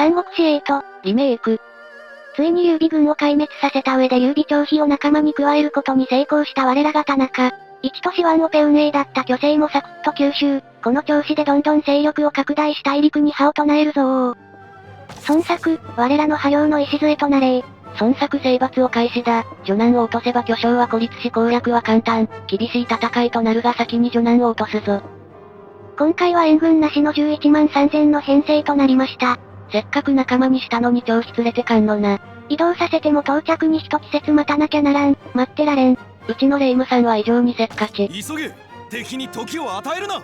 三国志8、リメイク。ついに劉備軍を壊滅させた上で劉備張飛を仲間に加えることに成功した我らが田中。一都市ワンオペ運営だった巨星もサクッと吸収。この調子でどんどん勢力を拡大し大陸に歯を唱えるぞー。孫作、我らの破領の礎となれー。孫作征伐を開始だ。女難を落とせば巨匠は孤立し攻略は簡単。厳しい戦いとなるが先に女難を落とすぞ。今回は援軍なしの11万3000の編成となりました。せっかく仲間にしたのに調子連れてかんのな。移動させても到着に一季節待たなきゃならん。待ってられん。うちのレイムさんは異常にせっかち。急げ、敵に時を与えるな。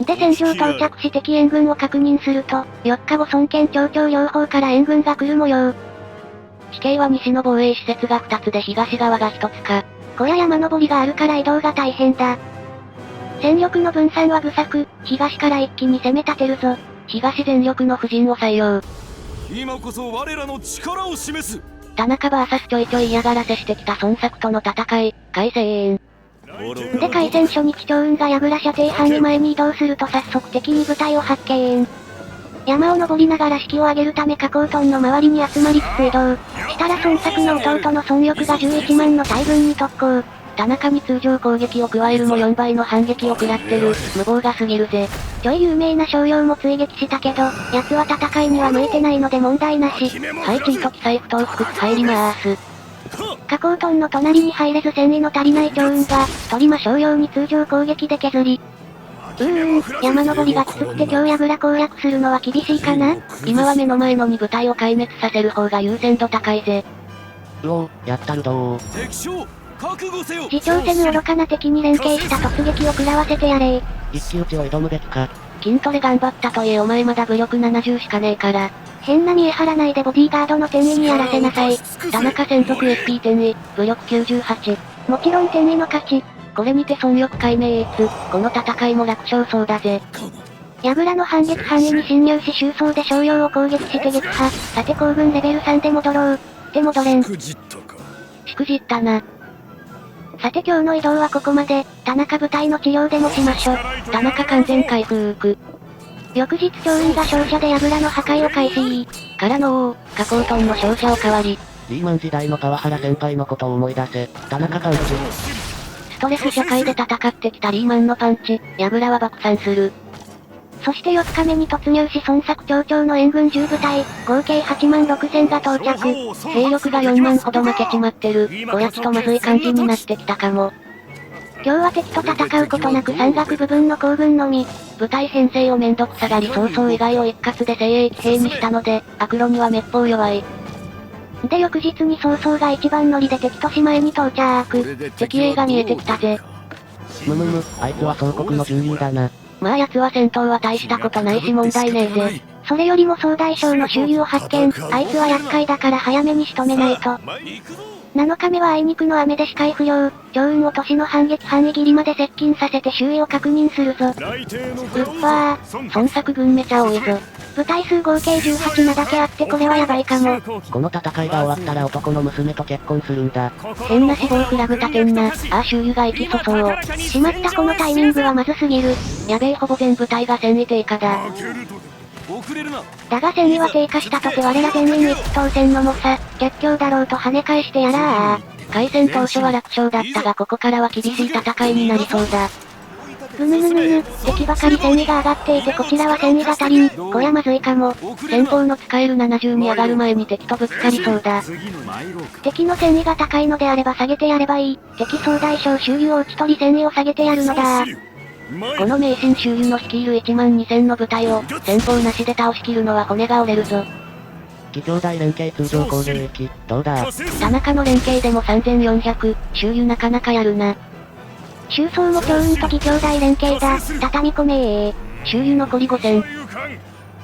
で戦場到着し敵援軍を確認すると、4日後孫権町長両方から援軍が来る模様。地形は西の防衛施設が2つで東側が1つか。小屋山登りがあるから移動が大変だ。戦力の分散は不作、東から一気に攻め立てるぞ。東全力の布陣を採用。今こそ我らの力を示す。田中 VS ちょいちょい嫌がらせしてきた孫作との戦い、開戦。で開戦初日趙雲が櫓射程範囲前に移動すると早速敵に部隊を発見。山を登りながら士気を上げるため加工トンの周りに集まりつつ移動。したら孫作の弟の孫翼が11万の大軍に特攻。田中に通常攻撃を加えるも4倍の反撃を食らってる。無謀が過ぎるぜ。ちょい有名な商用も追撃したけど、奴は戦いには向いてないので問題なし。はいチート記載不当不屈入りまーす。加工トンの隣に入れず戦意の足りない趙雲が、取りま商用に通常攻撃で削り。山登りがきつくて今日櫓攻略するのは厳しいかな。今は目の前のに部隊を壊滅させる方が優先度高いぜ。うおー、やったるどー。敵将覚悟せよ。自重せぬ愚かな敵に連携した突撃を食らわせてやれー。一騎打ちを挑むべきか。筋トレ頑張ったといえお前まだ武力70しかねえから。変な見え張らないでボディーガードの天意にやらせなさい。田中専属 SP 天意、武力98。もちろん天意の勝ち。これにて孫翼解明エース、この戦いも楽勝そうだぜ。櫓の反撃範囲に侵入し周走で商用を攻撃して撃破。さて行軍レベル3で戻ろう。で戻れん。しくじったな。さて今日の移動はここまで。田中部隊の治療でもしましょ。田中完全回復。翌日趙雲が勝者で櫓の破壊を開始。からの加工トンの勝者を代わり。リーマン時代の川原先輩のことを思い出せ。田中完治。ストレス社会で戦ってきたリーマンのパンチ、櫓は爆散する。そして4日目に突入し孫作町長の援軍10部隊、合計8万6000が到着。兵力が4万ほど負けちまってる。おやつとまずい感じになってきたかも。今日は敵と戦うことなく山岳部分の行軍のみ。部隊編成をめんどくさがり早々以外を一括で精鋭騎兵にしたので、悪路にはめっぽう弱い。で翌日に曹操が一番乗りで敵都市前に到着。敵兵が見えてきたぜ。あいつは総国の重勇だな。まあ奴は戦闘は大したことないし問題ねえぜ。それよりも総大将の周囲を発見。あいつは厄介だから早めに仕留めないと。7日目はあいにくの雨で視界不良。趙雲を都市の反撃範囲切りまで接近させて周囲を確認するぞ。孫作軍めちゃ多いぞ。部隊数合計18なだけあってこれはやばいかも。この戦いが終わったら男の娘と結婚するんだ。変な死亡フラグ立てんな。ああ周囲が行きそそう。しまったこのタイミングはまずすぎる。やべえほぼ全部隊が戦意低下だ。だが戦意は低下したとて我ら全員一騎当選の猛者、逆境だろうと跳ね返してやらー。開戦当初は楽勝だったがここからは厳しい戦いになりそうだ。敵ばかり戦意が上がっていてこちらは戦意が足りん。こりゃまずいかも。先方の使える70に上がる前に敵とぶつかりそうだ。敵の戦意が高いのであれば下げてやればいい。敵総大将周囲を打ち取り戦意を下げてやるのだ。この名神周囲の率いる1万2000の部隊を先方なしで倒しきるのは骨が折れるぞ。義兄弟連携通常攻撃、どうだ。田中の連携でも3400、周囲なかなかやるな。周走も趙雲と義兄弟連携だ。畳み込めー。周囲残り5000。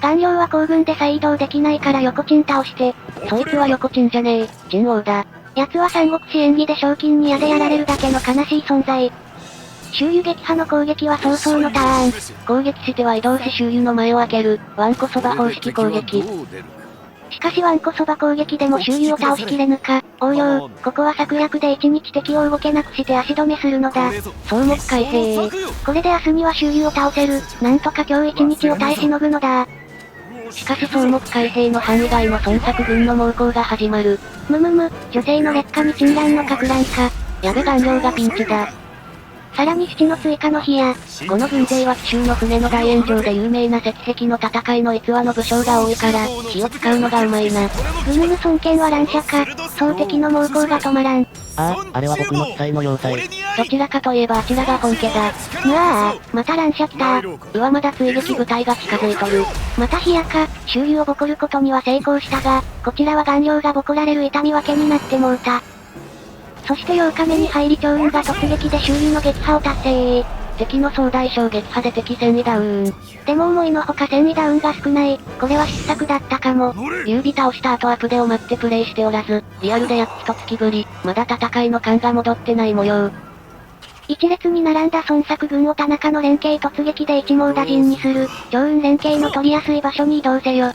顔料は行軍で再移動できないから横チン倒して。そいつは横チンじゃねえ、チン王だ。奴は三国志演技で賞金に矢でやられるだけの悲しい存在。周囲撃破の攻撃は早々のターン。攻撃しては移動し周囲の前を開ける、ワンコそば方式攻撃。しかしワンコそば攻撃でも周囲を倒しきれぬか。応用、ここは策略で1日敵を動けなくして足止めするのだ。総目開閉。これで明日には周囲を倒せる。なんとか今日1日を耐えしのぐのだ。しかし草木海兵の範囲外の孫作軍の猛攻が始まる。女性の劣化に鎮乱のか乱か。矢部顔料がピンチだ。さらに七の追加の日や、この軍勢は奇襲の船の大炎上で有名な石壁の戦いの逸話の武将が多いから、火を使うのがうまいな。孫権は乱射か、総敵の猛攻が止まらん。あれは僕の記載の要塞。どちらかといえばあちらが本家だ。また乱射来た。まだ追撃部隊が近づいとる。また火やか、周囲をボコることには成功したが、こちらは顔料がボコられる痛み分けになってもうた。そして8日目に入り趙雲が突撃で周囲の撃破を達成。敵の総大将撃破で敵戦意ダウン。でも思いのほか戦意ダウンが少ない。これは失策だったかも。劉備倒した後アップデを待ってプレイしておらず、リアルで約一月ぶり、まだ戦いの感が戻ってない模様。一列に並んだ孫作軍を田中の連携突撃で一網打尽にする。趙雲連携の取りやすい場所に移動せよ。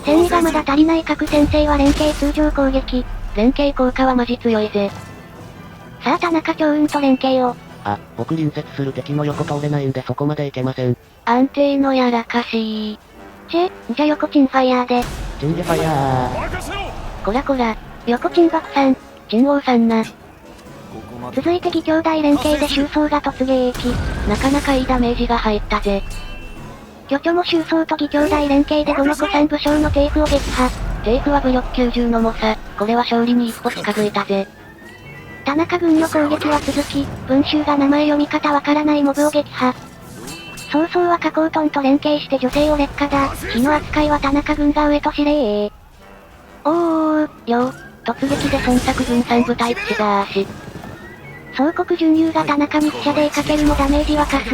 戦意がまだ足りない各先生は連携通常攻撃。連携効果はマジ強いぜ。さあ田中趙雲と連携を。僕隣接する敵の横通れないんでそこまでいけません。安定のやらかしじゃ横チンファイヤーで。チンジファイヤー。こら。横チン爆さん。チン王さんな。続いて義兄弟連携で周装が突撃。なかなかいいダメージが入ったぜ。巨著も周装と義兄弟連携で五の子さん武将のテーフを撃破。テーフは武力90の猛者。これは勝利に一歩近づいたぜ。田中軍の攻撃は続き、文集が名前読み方わからないモブを撃破。曹操は加工トンと連携して女性を劣化だ。火の扱いは田中軍が上と司令。突撃で孫作軍3部隊プチだーし。総国準優が田中に飛車でかけるもダメージはかす。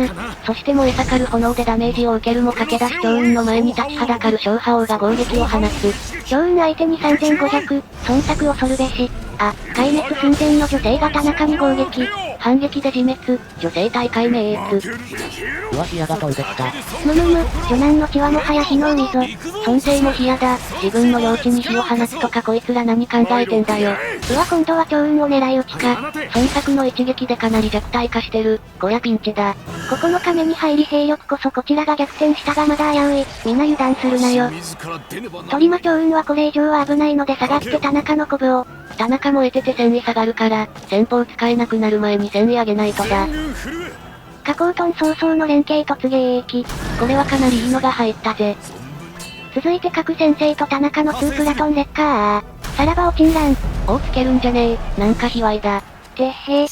そして燃え盛る炎でダメージを受けるも駆け出し趙雲の前に立ちはだかる小覇王が攻撃を放つ。趙雲相手に3500、孫作恐るべし。壊滅寸前の女性が田中に攻撃。反撃で自滅、女性大会滅。火矢が飛んできた。女難の血はもはや火の海ぞ。孫生も火矢だ。自分の領地に火を放つとかこいつら何考えてんだよ。今度は趙雲を狙い撃ちか。孫作の一撃でかなり弱体化してる。こりゃピンチだ。9日目に入り兵力こそこちらが逆転したがまだ危うい。皆油断するなよ。鳥間趙雲はこれ以上は危ないので下がって田中のコブを。田中も得てて戦意下がるから、先方使えなくなる前に戦意上げないとだ。加工トン早々の連携突撃。これはかなりいいのが入ったぜ。続いて各先生と田中の2プラトン劣化さらば落ちんらん。つけるんじゃねえ。なんか卑猥だ。てっへ。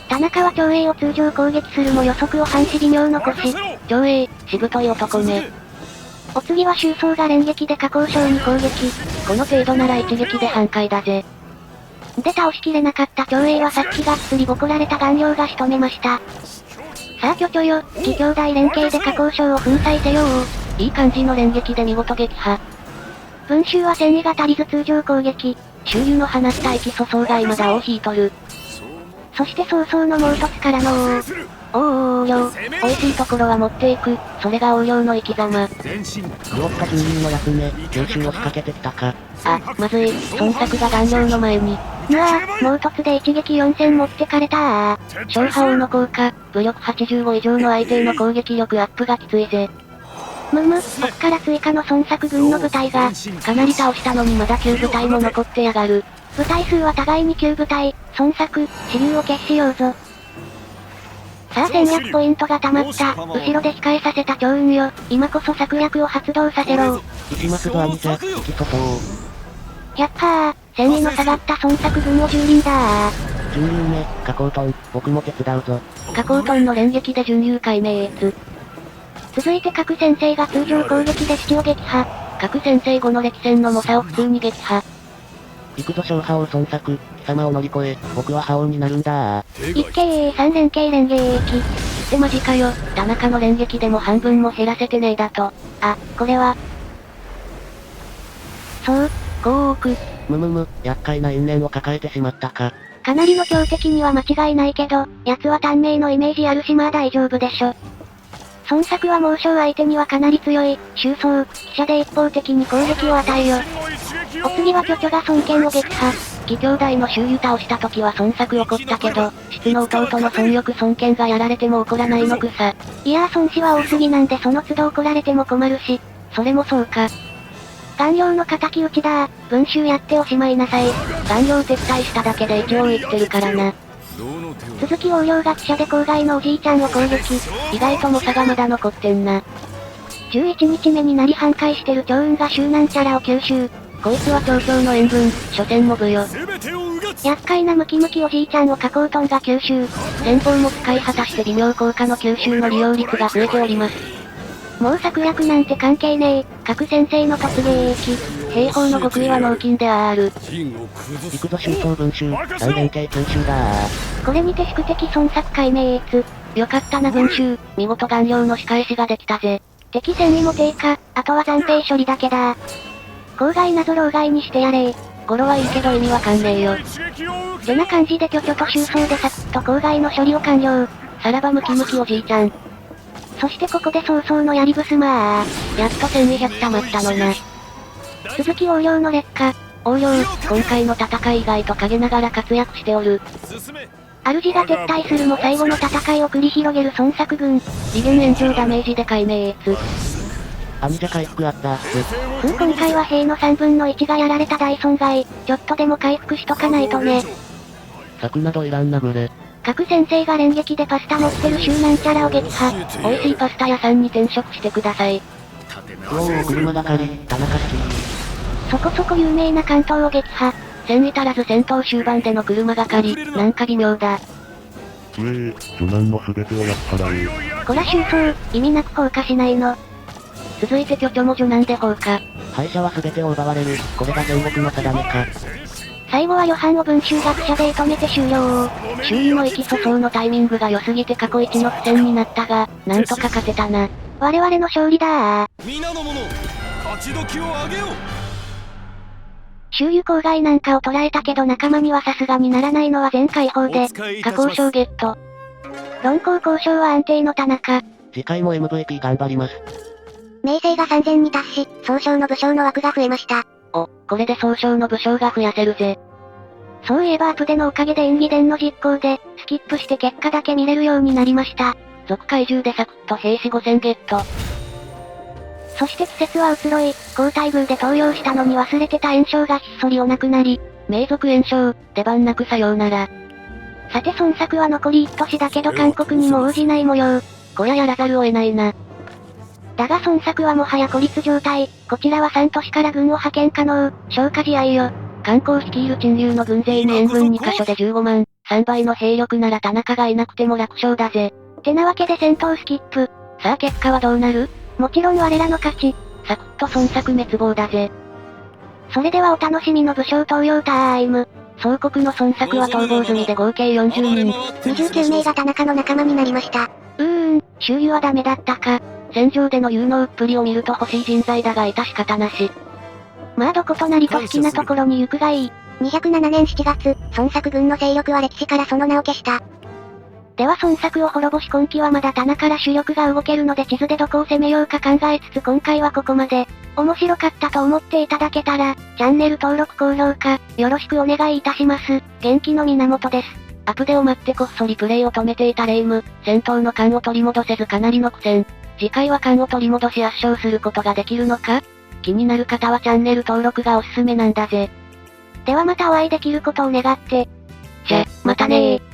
田中は長英を通常攻撃するも予測を半死微妙残し。長英、しぶとい男ね。お次は周装が連撃で加工将に攻撃。この程度なら一撃で半壊だぜ。で倒しきれなかった長英はさっきがっつりボコられた顔料が仕留めました。さあ巨著よ、義兄弟連携で加工将を粉砕せよいい感じの連撃で見事撃破。文集は戦意が足りず通常攻撃。周囲の放った息粗相が未だを引いとる。そして早々のもう一つからの横領。美味しいところは持っていく。それが横領の生き様。クロット住人の役目、吸収を仕掛けてきたか。まずい。孫作が顔料の前に。もう一つで一撃4000持ってかれた小覇王の効果、武力85以上の相手への攻撃力アップがきついぜ。奥から追加の孫作軍の部隊が、かなり倒したのにまだ9部隊も残ってやがる。部隊数は互いに9部隊、孫作、支流を決しようぞ。さあ戦略ポイントが溜まった。後ろで控えさせた趙雲よ。今こそ策略を発動させろ。行きますぞ兄者、行きそそう。戦意の下がった孫作軍を蹂躙だ準優目、加工トン、僕も手伝うぞ。加工トンの連撃で準優壊滅。続いて各先生が通常攻撃で父を撃破。各先生後の歴戦の猛者を普通に撃破。行くぞ小覇王孫作、貴様を乗り越え、僕は覇王になるんだ一慶3連携連撃。ってマジかよ、田中の連撃でも半分も減らせてねえだと。これは。5億。厄介な因縁を抱えてしまったか。かなりの強敵には間違いないけど、奴は短命のイメージあるしまあ大丈夫でしょ。孫作は猛将相手にはかなり強い、周装、飛車で一方的に攻撃を与えよ。お次は巨著が孫権を撃破。義兄弟の周囲倒した時は孫作怒ったけど、質の弟の孫翼孫権がやられても怒らないのくさ。いや孫子は多すぎなんでその都度怒られても困るし。それもそうか。顔料の敵討ちだ。文集やっておしまいなさい。顔料撤退しただけで一応言ってるからな。鈴木横領が記者で郊外のおじいちゃんを攻撃。意外と猛者がまだ残ってんな。11日目になり半壊してる趙雲が周南チャラを吸収。こいつは町長の援軍、所詮モブよ。厄介なムキムキおじいちゃんを加工トンが吸収。戦法も使い果たして微妙効果の吸収の利用率が増えております。もう策略なんて関係ねえ。各先生の突撃役。兵法の極意は脳筋である。行くぞ周到文集、大連携吸収だこれにて宿敵孫作解明越。よかったな文集、見事顔料の仕返しができたぜ。敵戦意も低下、あとは暫定処理だけだ。郊外なぞ老害にしてやれ。語呂はいいけど意味わかんねえよ。てな感じで巨々と収装でサクッと郊外の処理を完了。さらばムキムキおじいちゃん。そしてここで早々のやりぶすまー。やっと1200溜まったのな。鈴木横領の劣化。横領、今回の戦い意外と陰ながら活躍しておる。主が撤退するも最後の戦いを繰り広げる孫作軍。次元炎上ダメージで解明越。網じゃ回復あった今回は兵の3分の1がやられた大損害。ちょっとでも回復しとかないとね。策などいらんなぐれ。各先生が連撃でパスタ持ってる周南チャラを撃破。美味しいパスタ屋さんに転職してください。おー、車がかり、田中式。そこそこ有名な関東を撃破。戦意足らず戦闘終盤での車がかり、なんか微妙だ。序南の全てをやっ払う。こら収装、意味なく放火しないの。続いて巨々も序南で放火。敗者は全てを奪われる、これが戦国の定めか。最後はヨハンを文集学者で射止めて終了。周囲の意気粗相のタイミングが良すぎて過去一の苦戦になったが、なんとか勝てたな。我々の勝利だー。皆の者、勝ち時を上げよう。周囲郊外なんかを捉えたけど仲間にはさすがにならないのは全開放で。加工賞ゲット。論功交渉は安定の田中。次回も MVP 頑張ります。名声が3000に達し、総称の武将の枠が増えました。お、これで総称の武将が増やせるぜ。そういえばアプデのおかげで演技伝の実行で、スキップして結果だけ見れるようになりました。続怪獣でサクッと兵士5000ゲット。そして季節は移ろい、交代宮で投用したのに忘れてた炎症がひっそりお亡くなり、名族炎症、出番なくさようなら。さて孫作は残り1都市だけど韓国にも応じない模様。こりゃやらざるを得ないな。だが孫作はもはや孤立状態。こちらは3都市から軍を派遣可能。消化試合よ。観光率いる陳流の軍勢に援軍2カ所で15万。3倍の兵力なら田中がいなくても楽勝だぜ。てなわけで戦闘スキップ。さあ結果はどうなる？もちろん我らの勝ち。サクッと孫作滅亡だぜ。それではお楽しみの武将登用タイム。総国の孫作は逃亡済みで合計40人。29名が田中の仲間になりました。周囲はダメだったか。戦場での有能っぷりを見ると欲しい人材だが致し方なし。まあどことなりと好きなところに行くがいい。207年7月、孫作軍の勢力は歴史からその名を消した。では孫作を滅ぼし今期はまだ田中から主力が動けるので地図でどこを攻めようか考えつつ今回はここまで。面白かったと思っていただけたら、チャンネル登録高評価、よろしくお願いいたします。元気の源です。アプデを待ってこっそりプレイを止めていたレイム、戦闘の勘を取り戻せずかなりの苦戦。次回は勘を取り戻し圧勝することができるのか？気になる方はチャンネル登録がおすすめなんだぜ。ではまたお会いできることを願って。じゃ、またねー。